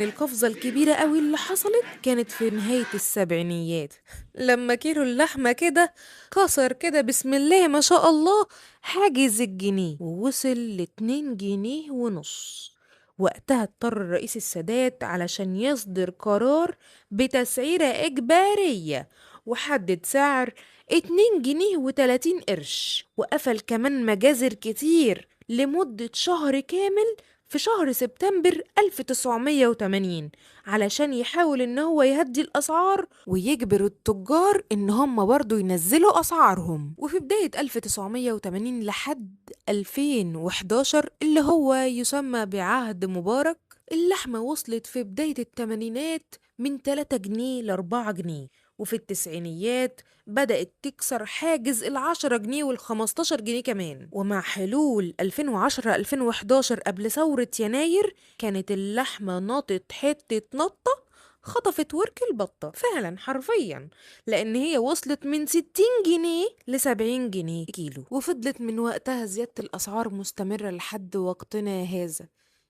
القفزة الكبيرة قوي اللي حصلت كانت في نهاية السبعينيات، لما كيلو اللحمة كده كسر كده بسم الله ما شاء الله حاجز الجنيه ووصل ل2.5 جنيه. وقتها اضطر الرئيس السادات علشان يصدر قرار بتسعيرة إجبارية، وحدد سعر 2 جنيه و30 قرش، وقفل كمان مجازر كتير لمدة شهر كامل في شهر سبتمبر 1980 علشان يحاول ان هو يهدي الاسعار ويجبر التجار ان هم برضو ينزلوا اسعارهم. وفي بداية 1980 لحد 2011 اللي هو يسمى بعهد مبارك، اللحمة وصلت في بداية الثمانينات من 3 جنيه ل 4 جنيه، وفي التسعينيات بدأت تكسر حاجز ال10 جنيه وال15 جنيه كمان. ومع حلول 2010-2011 قبل ثورة يناير كانت اللحمة نطت حتة نطة خطفت ورك البطة فعلا حرفيا، لأن هي وصلت من 60 جنيه ل70 جنيه كيلو، وفضلت من وقتها زيادة الأسعار مستمرة لحد وقتنا هذا،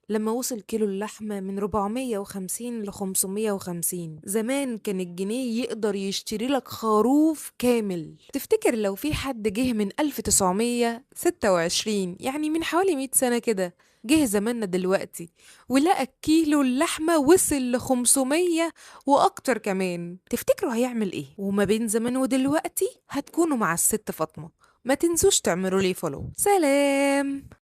لما وصل كيلو اللحمة من 450 ل 550. زمان كان الجنيه يقدر يشتري لك خروف كامل. تفتكر لو في حد جه من 1926، يعني من حوالي 100 سنة كده، جه زماننا دلوقتي ولقى كيلو اللحمة وصل ل 500 وأكتر كمان، تفتكروا هيعمل إيه؟ وما بين زمان ودلوقتي هتكونوا مع الست فاطمة. ما تنسوش تعملوا لي فولو. سلام.